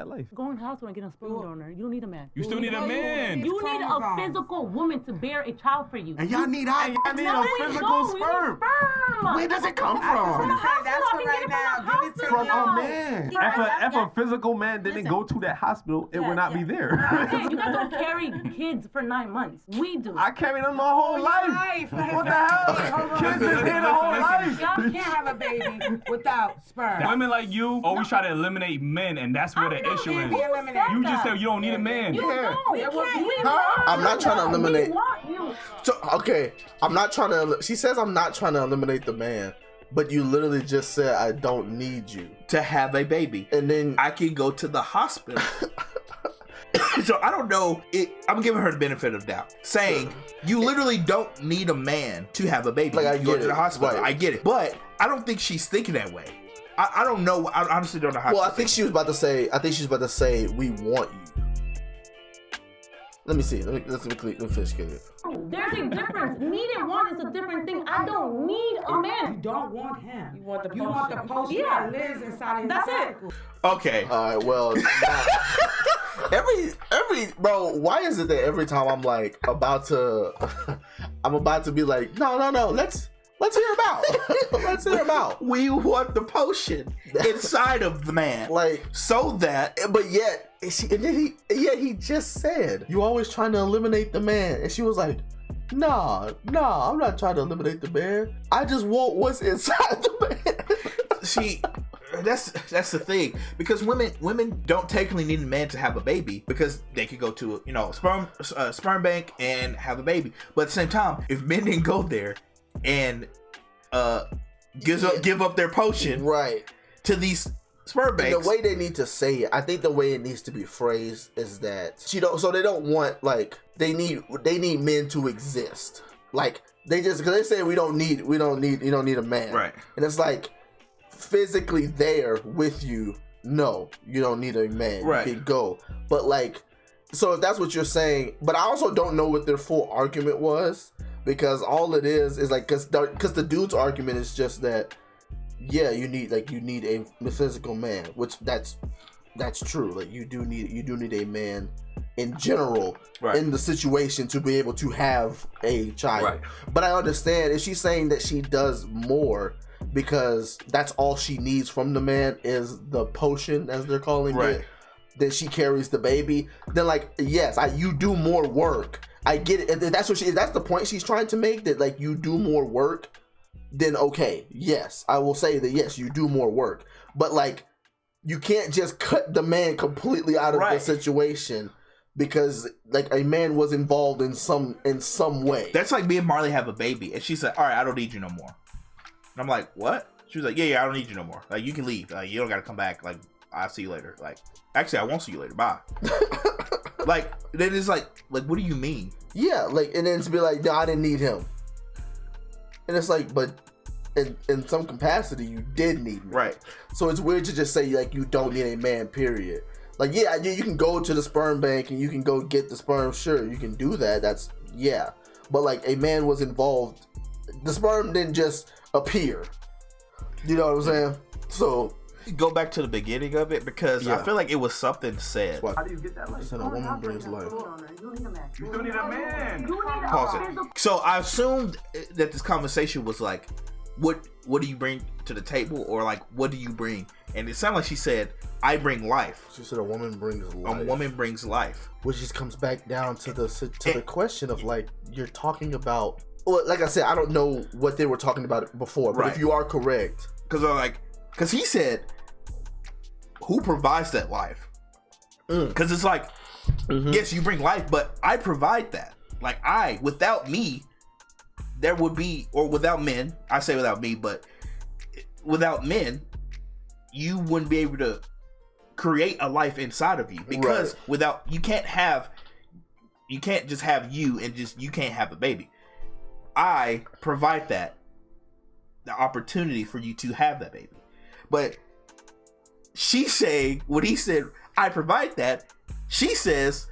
that life. Go in the hospital and get a sperm donor. You don't need a man. You still need a man. You need a physical woman to bear a child for you. And y'all need a physical sperm. Where does it come from? That's for right now. Give it to From him. a man. If a physical man didn't go to that hospital, it would not be there. You guys don't carry kids for 9 months. We do. I carried them my whole life. What the hell? Kids is here the whole life. Y'all can't have a baby without sperm. Women like you always try to eliminate men, and that's where the issue is. You just said you don't need a man. I'm not trying to eliminate. So, okay, I'm not trying to. She says I'm not trying to eliminate the man, but you literally just said I don't need you to have a baby, and then I can go to the hospital. So I don't know. I'm giving her the benefit of the doubt, saying you literally don't need a man to have a baby. Like, I you go get to it. the hospital. Right. I get it, but I don't think she's thinking that way. I don't know. I honestly don't know how. Well, I think she was about to say. We want you. Let me see. Let me finish it. There's a difference. Need and want is a different thing. I don't need a man. You don't want him. You want the potion that lives inside his That's it. Okay. All right. Well, every bro. Why is it that every time I'm like about to be like, no. Let's hear about. Let's hear about. We want the potion inside of the man, like so that. But yet, he just said you always trying to eliminate the man, and she was like, nah, I'm not trying to eliminate the man. I just want what's inside the man. See, that's the thing, because women don't technically need a man to have a baby, because they could go to a sperm bank and have a baby. But at the same time, if men didn't go there and give up their potion right to these sperm banks, the way they need to say it, I think the way it needs to be phrased is that so they don't want, like, they need men to exist, like they just, because they say you don't need a man, right? And it's like, physically there with you, no, you don't need a man, right? You can go. But like, so if that's what you're saying, but I also don't know what their full argument was, because all it is like, because the dude's argument is just that, yeah, you need a physical man, which that's true. Like, you do need a man in general, right, in the situation to be able to have a child. Right. But I understand if she's saying that she does more because that's all she needs from the man is the potion, as they're calling right, it, then she carries the baby. Then, like, yes, you do more work. I get it. That's the point she's trying to make, that like, you do more work. Then okay, yes, I will say that, yes, you do more work, but like, you can't just cut the man completely out of the situation because like a man was involved in some way. That's like me and Marley have a baby, and she said, "All right, I don't need you no more." And I'm like, "What?" She was like, "Yeah, I don't need you no more. Like, you can leave. Like, you don't got to come back. Like, I'll see you later. Like, actually, I won't see you later. Bye." Like, then it's like, what do you mean? Yeah, like, and then to be like, "No, I didn't need him," and it's like, but in some capacity, you did need me. Right. So it's weird to just say, like, you don't need a man, period. Like, yeah, you can go to the sperm bank and you can go get the sperm. Sure, you can do that. That's, yeah. But, like, a man was involved. The sperm didn't just appear. You know what I'm saying? So go back to the beginning of it, because I feel like it was something said. How do you get that life? So a woman brings life. You need a man. You still need a man. Pause it. So I assumed that this conversation was like, what do you bring to the table, or like, what do you bring? And it sounded like she said, I bring life. She said a woman brings life. A woman brings life. Which just comes back down to the question of, like, you're talking about, well, like I said, I don't know what they were talking about before, but if you are correct. Because he said, who provides that life? Because it's like, yes, you bring life, but I provide that. Like, without me, there would be, or without men, I say without me, but without men, you wouldn't be able to create a life inside of you, because without, you can't just have you and just, you can't have a baby. I provide the opportunity for you to have that baby. But she's saying, when he said, I provide that, she says,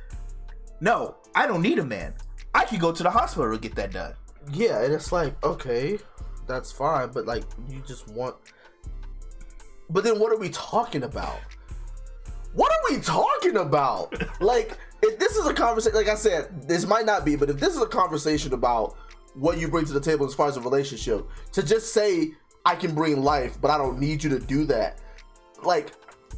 no, I don't need a man. I can go to the hospital to get that done. Yeah, and it's like, okay, that's fine, but like, you just want. But then what are we talking about? What are we talking about? Like, if this is a conversation, like I said, this might not be, but if this is a conversation about what you bring to the table as far as a relationship, to just say, I can bring life, but I don't need you to do that. Like,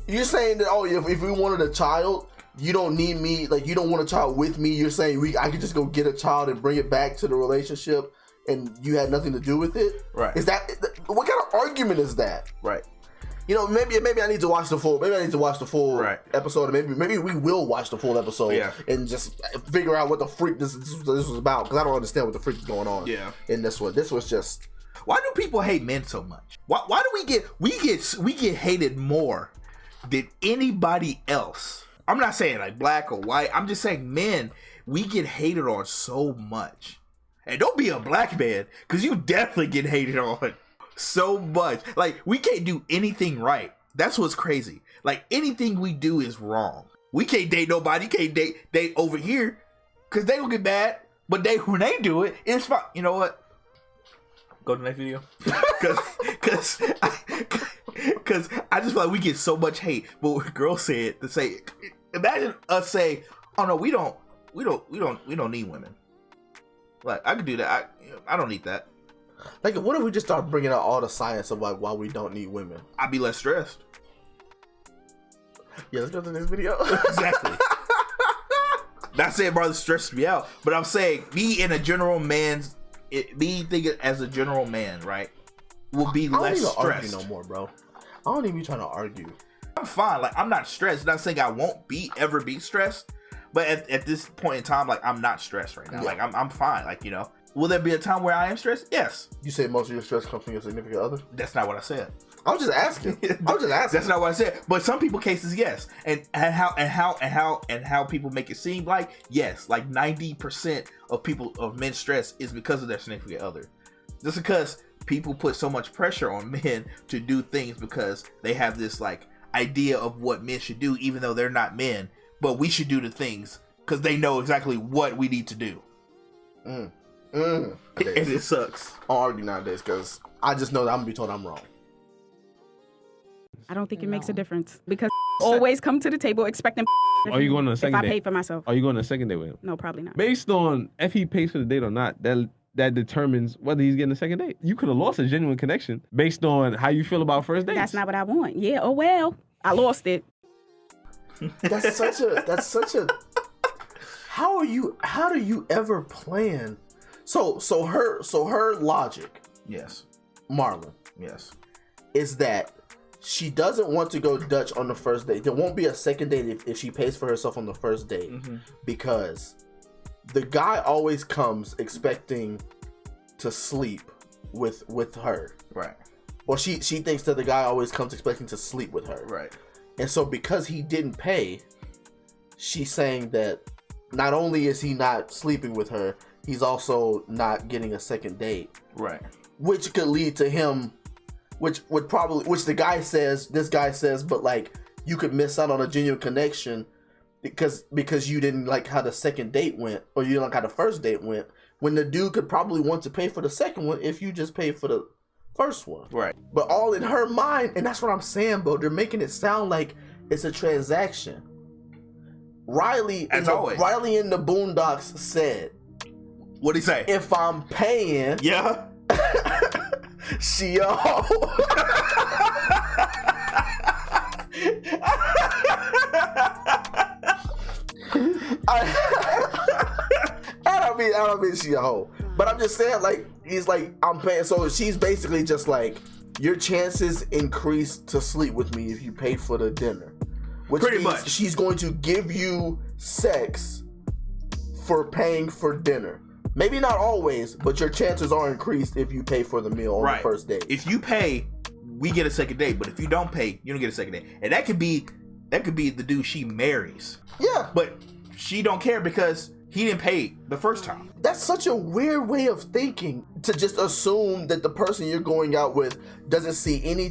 you're saying that, oh, if we wanted a child, you don't need me, like, you don't want a child with me. You're saying I could just go get a child and bring it back to the relationship and you had nothing to do with it? Right. Is that, what kind of argument is that? Right. You know, maybe I need to watch the full. Maybe I need to watch the full episode. And maybe we will watch the full episode and just figure out what the freak this was about. Because I don't understand what the freak is going on. In this one, this was just. Why do people hate men so much? Why do we get hated more than anybody else? I'm not saying like black or white. I'm just saying men. We get hated on so much. And don't be a black man, because you definitely get hated on. So much. Like, we can't do anything right. That's what's crazy. Like, anything we do is wrong. We can't date nobody. Can't date over here because they will get mad. But when they do it, it's fine. You know what? Go to the next video. Because I just feel like we get so much hate. But what girl said to say, imagine us say, oh no, we don't need women. Like, I could do that. I don't need that. Like, what if we just start bringing out all the science of like why we don't need women? I'd be less stressed. Yeah, let's go to the next video. Exactly. Not saying brother stressed me out, but I'm saying me thinking as a general man, right, will be less stressed. I don't even argue no more, bro. I don't even be trying to argue. I'm fine. Like, I'm not stressed. Not saying I won't ever be stressed, but at this point in time, like, I'm not stressed right now. Yeah. Like, I'm fine. Like, you know. Will there be a time where I am stressed? Yes. You say most of your stress comes from your significant other? That's not what I said. I was just asking. That's not what I said. But some people cases, yes. And how people make it seem like, yes, like 90% of men's stress is because of their significant other. Just because people put so much pressure on men to do things because they have this like idea of what men should do, even though they're not men. But we should do the things because they know exactly what we need to do. And it sucks. I don't argue nowadays because I just know that I'm gonna be told I'm wrong. I don't think it makes a difference because always come to the table expecting. Are you going on a second date? If I pay for myself. Are you going on a second date with him? No, probably not. Based on if he pays for the date or not, that determines whether he's getting a second date. You could have lost a genuine connection based on how you feel about first dates. That's not what I want. Yeah. Oh well, I lost it. That's such a. How do you ever plan? So her logic, yes, Marlon, yes, is that she doesn't want to go Dutch on the first date. There won't be a second date if she pays for herself on the first date, because the guy always comes expecting to sleep with her. Right. Well, she thinks that the guy always comes expecting to sleep with her. Right. And so because he didn't pay, she's saying that not only is he not sleeping with her, he's also not getting a second date. Right. Which could lead to him, which this guy says, but like, you could miss out on a genuine connection because you didn't like how the second date went, or you didn't like how the first date went, when the dude could probably want to pay for the second one if you just paid for the first one. Right. But all in her mind, and that's what I'm saying, bro, they're making it sound like it's a transaction. Riley in the Boondocks said, what'd he say? If I'm paying, yeah, she a hoe. I don't mean she a hoe, but I'm just saying, like, he's like, I'm paying, so she's basically just like, your chances increase to sleep with me if you pay for the dinner, which pretty means much she's going to give you sex for paying for dinner. Maybe not always, but your chances are increased if you pay for the meal on the first date. If you pay, we get a second date, but if you don't pay, you don't get a second date. And that could be the dude she marries. Yeah. But she don't care because he didn't pay the first time. That's such a weird way of thinking, to just assume that the person you're going out with doesn't see any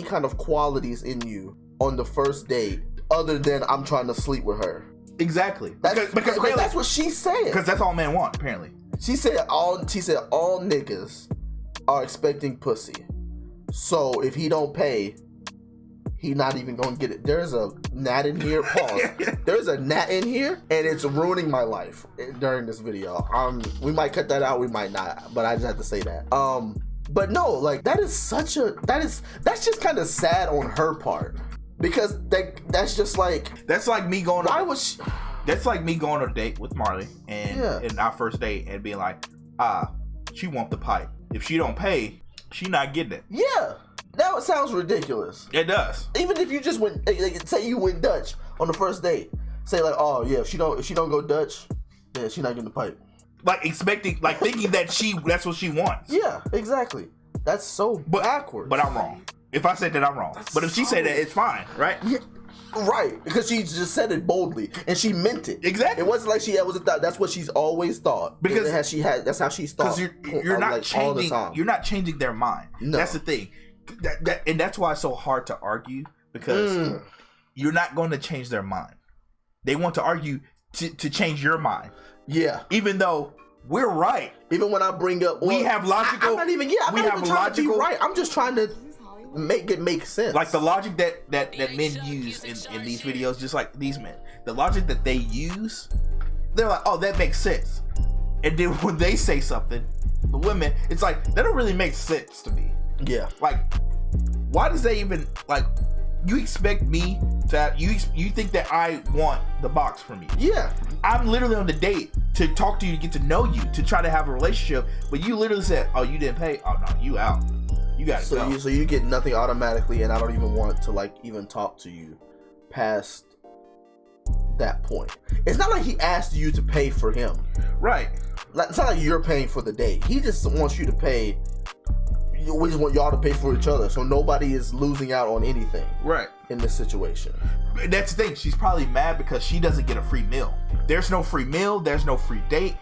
kind of qualities in you on the first date other than I'm trying to sleep with her. Exactly. Because that's what she said. Because that's all men want, apparently. She said all niggas are expecting pussy. So if he don't pay, He not even gonna get it. There's a gnat in here. Pause. There's a gnat in here, and it's ruining my life during this video. We might cut that out, we might not, but I just have to say that. But no, like that's just kind of sad on her part, because that's just like, that's like me going. That's like me going on a date with Marley and our first date and being like, she want the pipe. If she don't pay, she not getting it. Yeah. That sounds ridiculous. It does. Even if you just went, like, say you went Dutch on the first date, say like, oh yeah, if she don't go Dutch, then she not getting the pipe. Like thinking that that's what she wants. Yeah, exactly. That's so backwards. But I'm wrong. If I said that, I'm wrong. But if she said that, it's fine, right? Yeah, right. Because she just said it boldly and she meant it. Exactly. It wasn't like she was a thought. That's what she's always thought. Because that's how she's thought. Because you're not like, changing. all the time. You're not changing their mind. No. That's the thing. And that's why it's so hard to argue, because you're not going to change their mind. They want to argue to change your mind. Yeah. Even though we're right. Even when I bring up, we have logical. I'm not even trying to be right. I'm just trying to make it make sense. Like the logic that men use in these videos, just like these men, the logic that they use, they're like, oh, that makes sense. And then when they say something, the women, it's like, that don't really make sense to me. Yeah. Like, why does they even, like, you expect me to have, you think that I want the box from you? Yeah. I'm literally on the date to talk to you, to get to know you, to try to have a relationship, but you literally said, oh, you didn't pay? Oh, no, you out. You gotta go. So you get nothing automatically, and I don't even want to, like, even talk to you past that point. It's not like he asked you to pay for him. Right. It's not like you're paying for the date. He just wants you to pay. We just want y'all to pay for each other, so nobody is losing out on anything. Right. In this situation. That's the thing. She's probably mad because she doesn't get a free meal. There's no free meal. There's no free date.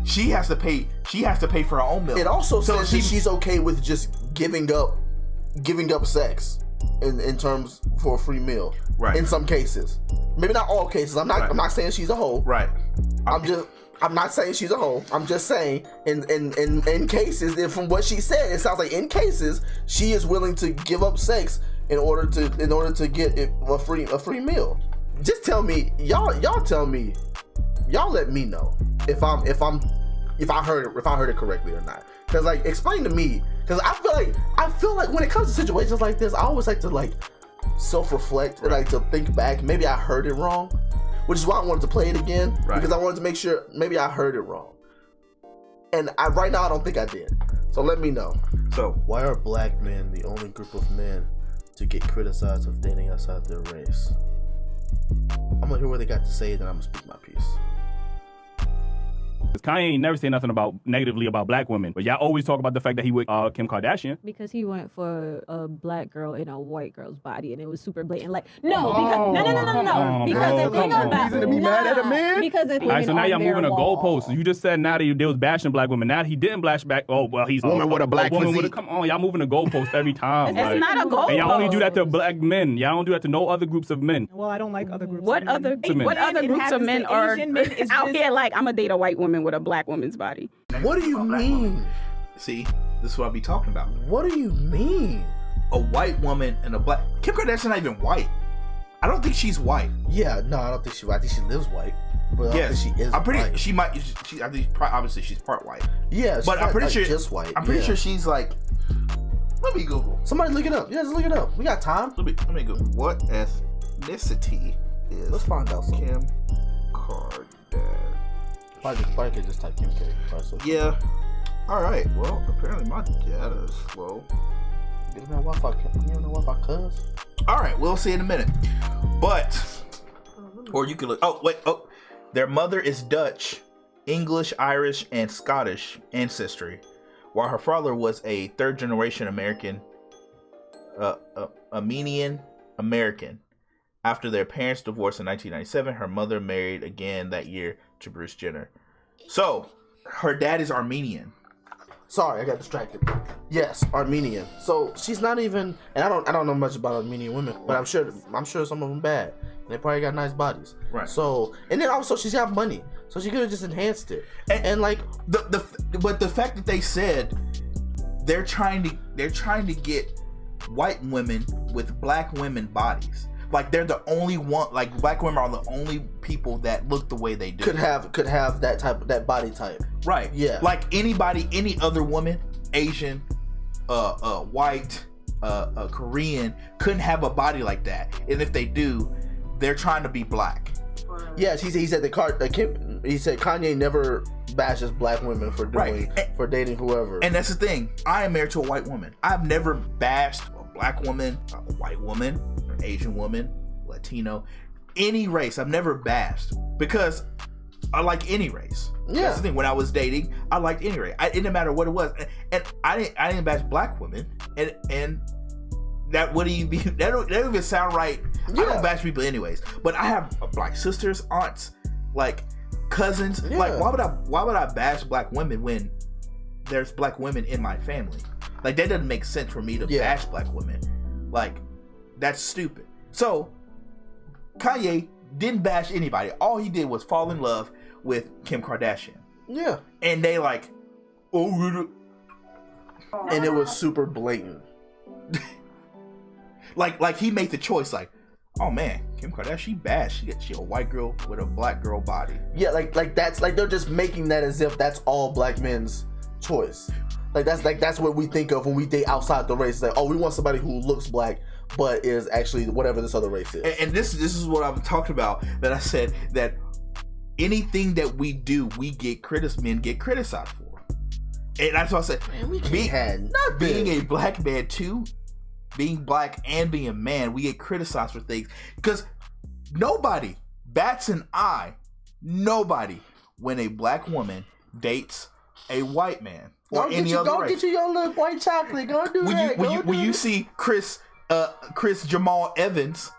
She has to pay. She has to pay for her own meal. It also says that she's okay with just giving up sex in terms for a free meal. Right. In some cases, maybe not all cases. I'm not saying she's a hoe. Right. I'm not saying she's a hoe. I'm just saying in cases, and from what she said, it sounds like in cases she is willing to give up sex in order to get a free meal. Just tell me, y'all tell me, y'all let me know if I heard it correctly or not. Cause like, explain to me, cause I feel like when it comes to situations like this, I always like to like self-reflect and like to think back. Maybe I heard it wrong. Which is why I wanted to play it again, because I wanted to make sure maybe I heard it wrong. And right now I don't think I did. So let me know. So why are black men the only group of men to get criticized of dating outside their race? I'm gonna hear what they got to say, then I'm gonna speak my piece. Kanye ain't never say nothing negatively about black women, but y'all always talk about the fact that he with Kim Kardashian. Because he went for a black girl in a white girl's body, and it was super blatant. Like, no. Because the thing about reason to be mad at a man. Because it's all right, so now y'all moving the goalposts. You just said now that they was bashing black women. Now he didn't bash back. Oh well, he's woman with a black physique. Come on, y'all moving the goalposts every time. It's not a goalpost. And y'all only do that to black men. Y'all don't do that to no other groups of men. Well, I don't like other groups. What other groups of men are out here like, I'm gonna date a white woman with a black woman's body? What do you mean? See, this is what I be talking about. What do you mean? A white woman and a black. Kim Kardashian's not even white. I don't think she's white. Yeah, no, I don't think she's white. I think she lives white. But yes, she is. I'm pretty. White. She might. I think obviously she's part white. Yeah, but I'm pretty sure just white. I'm pretty sure she's like. Let me Google. Somebody look it up. Yeah, just look it up. We got time. Let me Google. What ethnicity is? Let's find out. Kim Kardashian. Probably could just type Kim K. Yeah. All right. Well, apparently my data is slow. You don't know Wi-Fi, cuz. All right. We'll see in a minute. But, or you could look. Oh wait. Oh, their mother is Dutch, English, Irish, and Scottish ancestry, while her father was a third-generation American, Armenian American. After their parents divorced in 1997, her mother married again that year to Bruce Jenner. So, her dad is Armenian. Sorry, I got distracted. Yes, Armenian. So she's not even, and I don't know much about Armenian women, but I'm sure some of them bad. And they probably got nice bodies. Right. So, and then also she's got money, so she could have just enhanced it. And like but the fact that they said they're trying to get white women with black women bodies. Like they're the only one. Like black women are the only people that look the way they do. Could have that body type. Right. Yeah. Like anybody, any other woman, Asian, white, Korean, couldn't have a body like that. And if they do, they're trying to be black. Yes, he said he said Kanye never bashes black women for doing for dating whoever. And that's the thing. I am married to a white woman. I've never bashed a black woman, a white woman, an Asian woman, Latino, any race. I've never bashed because I like any race. Yeah. That's the thing. When I was dating, I liked any race. It didn't matter what it was, and I didn't bash black women, and that wouldn't even that don't even sound right. Yeah. I don't bash people anyways, but I have black sisters, aunts, like cousins. Yeah. Like why would I bash black women when there's black women in my family? Like that doesn't make sense for me to bash black women. Like that's stupid. So Kanye didn't bash anybody. All he did was fall in love with Kim Kardashian. Yeah. And they like, oh, and it was super blatant. like he made the choice. Like, oh man, Kim Kardashian, she bad. She a white girl with a black girl body. Yeah, like that's like they're just making that as if that's all black men's choice. Like that's what we think of when we date outside the race. It's like, oh, we want somebody who looks black but is actually whatever this other race is. And this is what I'm talking about. That I said that anything that we do, men get criticized for. And that's what I said. Man, we can't being a black man too, being black and being a man, we get criticized for things because nobody bats an eye. Nobody when a black woman dates a white man or any other race. Go get you your little white chocolate. Go do that. When you see Chris Jamal Evans,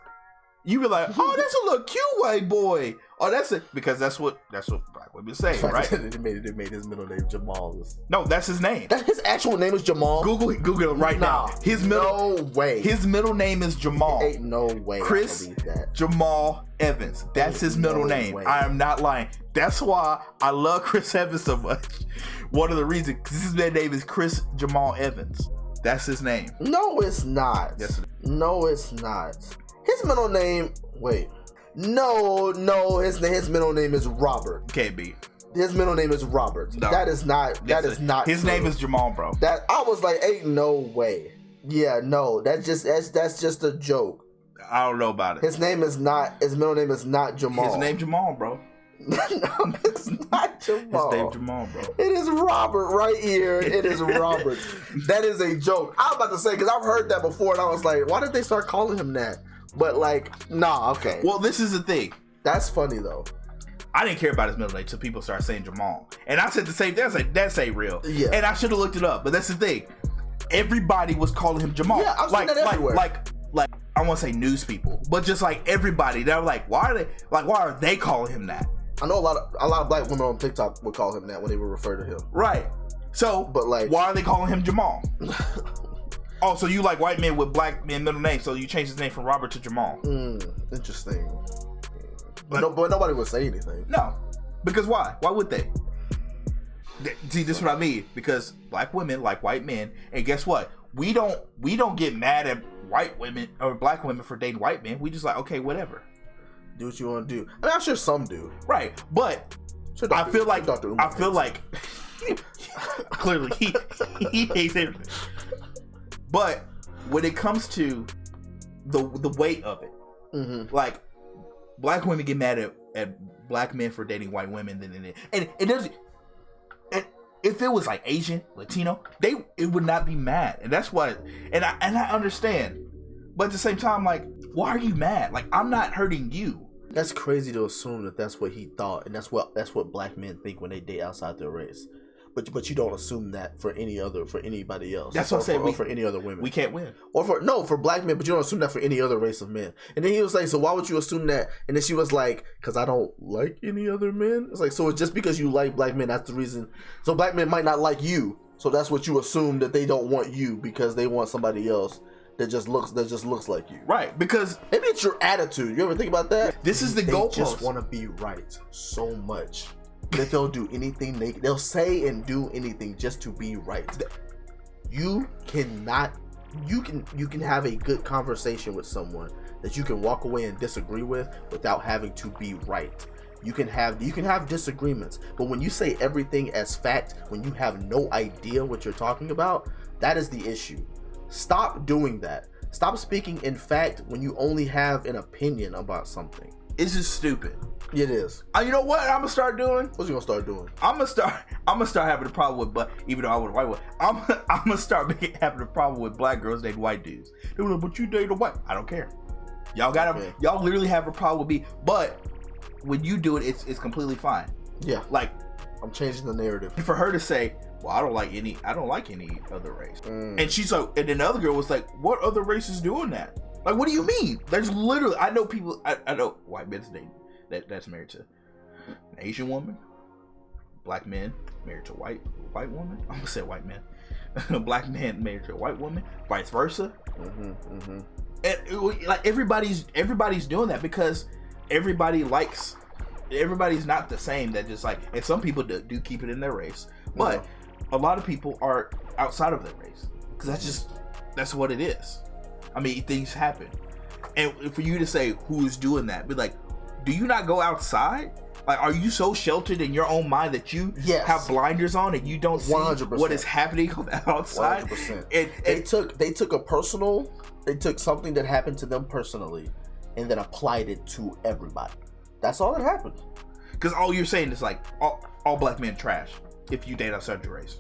you be like, oh, that's a little cute white boy. Oh, that's it, because that's what black women say, right? They made his middle name Jamal. No, that's his name. His actual name is Jamal. Google it right now. No way. His middle name is Jamal. Ain't no way. Chris Jamal Evans. That's his middle name. Way. I am not lying. That's why I love Chris Evans so much. One of the reasons, because his name is Chris Jamal Evans. That's his name. No, it's not. Yes, it is. No, it's not. His middle name. Wait. No. His middle name is Robert. Can't be. His middle name is Robert. No. That is not. His name is Jamal, bro. That I was like, ain't no way. Yeah, no. That's just a joke. I don't know about it. His name is not. His middle name is not Jamal. His name Jamal, bro. No, it's not Jamal. His name Jamal, bro. It is Robert right here. It is Robert. That is a joke. I was about to say, because I've heard that before, and I was like, why did they start calling him that? But like, nah, okay. Well, this is the thing. That's funny though. I didn't care about his middle name until people started saying Jamal, and I said the same thing. I was like, that's ain't real. Yeah. And I should have looked it up, but that's the thing. Everybody was calling him Jamal. Yeah, I've seen that everywhere. Like I want to say news people, but just like everybody, they were like, why are they calling him that? I know a lot of black women on TikTok would call him that when they would refer to him. Right. So, but like, why are they calling him Jamal? Oh, so you like white men with black men middle names, so you changed his name from Robert to Jamal. Interesting. But nobody would say anything. No. Because why? Why would they? See, this is what I mean. Because black women like white men, and guess what? We don't get mad at white women or black women for dating white men. We just like, okay, whatever. Do what you want to do. I mean, I'm sure some do. Right. But I feel like clearly he hates everything. But when it comes to the weight of it, like black women get mad at black men for dating white women, and it doesn't. And if it was like Asian, Latino, it would not be mad, and that's what. And I understand, but at the same time, like, why are you mad? Like, I'm not hurting you. That's crazy to assume that that's what he thought, and that's what black men think when they date outside their race. But you don't assume that for anybody else. That's what I'm saying. For any other women, we can't win. Or for black men, but you don't assume that for any other race of men. And then he was like, so why would you assume that? And then she was like, because I don't like any other men. It's like, so it's just because you like black men, that's the reason. So black men might not like you, so that's what you assume, that they don't want you because they want somebody else that just looks like you. Right, because maybe it's your attitude. You ever think about that? This is the goalpost. They just want to be right so much that they'll do anything they'll say and do anything just to be right. You cannot you can have a good conversation with someone that you can walk away and disagree with without having to be right. You can have disagreements, but when you say everything as fact, when you have no idea what you're talking about, that is the issue. Stop doing that. Stop speaking in fact when you only have an opinion about something. It's just stupid. It is. You know what I'm gonna start doing? What's you gonna start doing? I'm gonna start having a problem with, but even though I was a white one, I'm gonna start having a problem with black girls dating white dudes. They're like, but you date a white. I don't care. Y'all literally have a problem with me, but when you do it, it's completely fine. Yeah. Like, I'm changing the narrative. for her to say, well, I don't like any other race. And she's like, and then the other girl was like, what other race is doing that? Like, what do you mean? There's literally, I know people, I know white men's dating that's married to an Asian woman, black men married to white woman. I'm gonna say white men. Black man married to a white woman, vice versa. And like everybody's doing that because everybody's not the same. That just like, and some people do keep it in their race, but a lot of people are outside of their race because that's what it is. I mean, things happen, and for you to say who's doing that, be like, do you not go outside? Like, are you so sheltered in your own mind that you have blinders on and you don't see 100%. what is happening on the outside? 100%. And they took something that happened to them personally and then applied it to everybody. That's all that happened. Because all you're saying is like all black men trash if you date outside your race.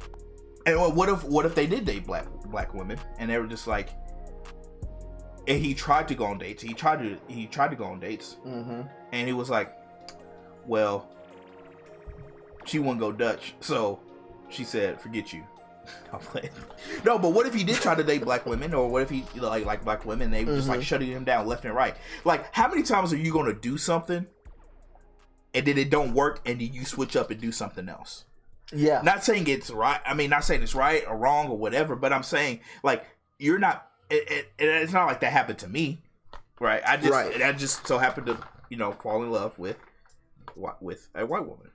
And what if they did date black women and they were just like, and he tried to go on dates. He tried to go on dates, and he was like, well, she wouldn't go Dutch, so she said, forget you. I'm playing. No, but what if he did try to date black women, or what if he like black women and they were just like shutting him down left and right? Like, how many times are you gonna do something and then it don't work and then you switch up and do something else? Yeah. Not saying it's right. I mean, not saying it's right or wrong or whatever, but I'm saying like you're not. It's not like that happened to me, right? I just so happened to fall in love with a white woman.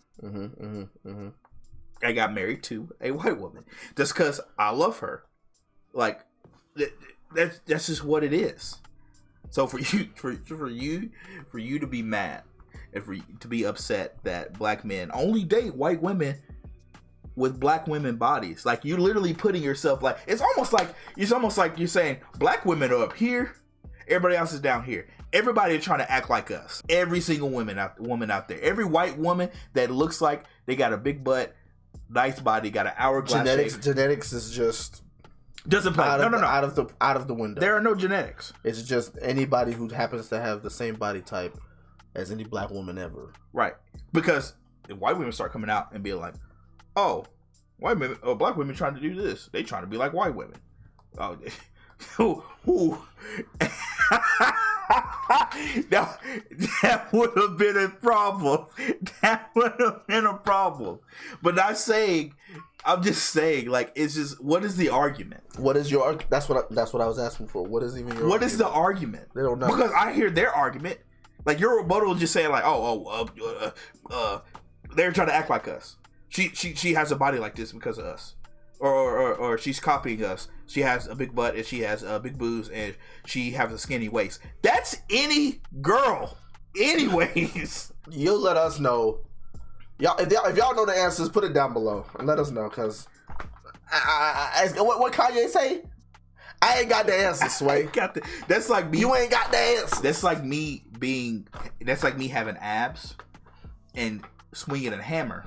I got married to a white woman just because I love her. Like that's just what it is. So for you to be mad and for you to be upset that black men only date white women with black women bodies, like you're literally putting yourself like it's almost like you're saying black women are up here, everybody else is down here. Everybody is trying to act like us. Every single woman out there, every white woman that looks like they got a big butt, nice body, got an hourglass shape. Genetics is just doesn't play. No. Out of the window. There are no genetics. It's just anybody who happens to have the same body type as any black woman ever. Right. Because if white women start coming out and being like, oh, white women, black women trying to do this. They trying to be like white women. Oh, that would have been a problem. That would have been a problem. But I'm just saying, like, it's just, what is the argument? What is your? That's what I was asking for. What is even your? What is the argument? They don't know. Because I hear their argument. Like your rebuttal is just saying like, they're trying to act like us. She has a body like this because of us, or she's copying us. She has a big butt and she has big boobs and she has a skinny waist. That's any girl, anyways. You'll let us know, y'all. If y'all know the answers, put it down below and let us know. Cause what Kanye say? I ain't got the answer, Sway. That's like me. You ain't got the answer. That's like me having abs and swinging a hammer.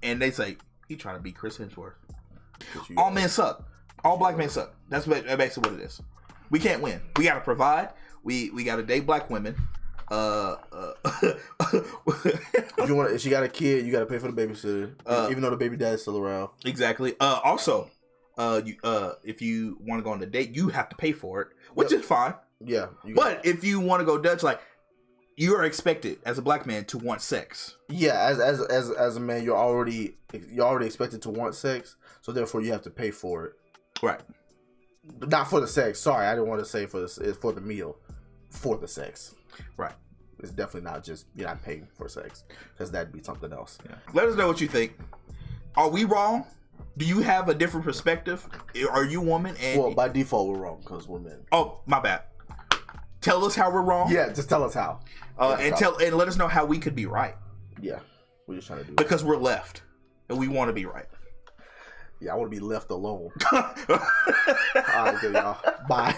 And they say, he trying to be Chris Hemsworth. All men suck. All black men suck. That's basically what it is. We can't win. We gotta provide. We gotta date black women. If she got a kid, you gotta pay for the babysitter. Even though the baby dad's still around. Exactly. Also, if you want to go on a date, you have to pay for it, which is fine. Yeah. But if you want to go Dutch, like, you are expected as a black man to want sex. Yeah, as a man, you're already expected to want sex, so therefore you have to pay for it. Right. Not for the sex. Sorry, I didn't want to say for this. It's for the meal, for the sex. Right. It's definitely not just you're not paying for sex, because that'd be something else. Yeah. Let us know what you think. Are we wrong? Do you have a different perspective? Are you a woman? And Well, by default, we're wrong because we're men. oh, my bad. Tell us how we're wrong. Yeah, just tell us how. And let us know how we could be right. Yeah, we're just trying to do because we're left and we want to be right. Yeah, I want to be left alone. All right, good, y'all. Bye.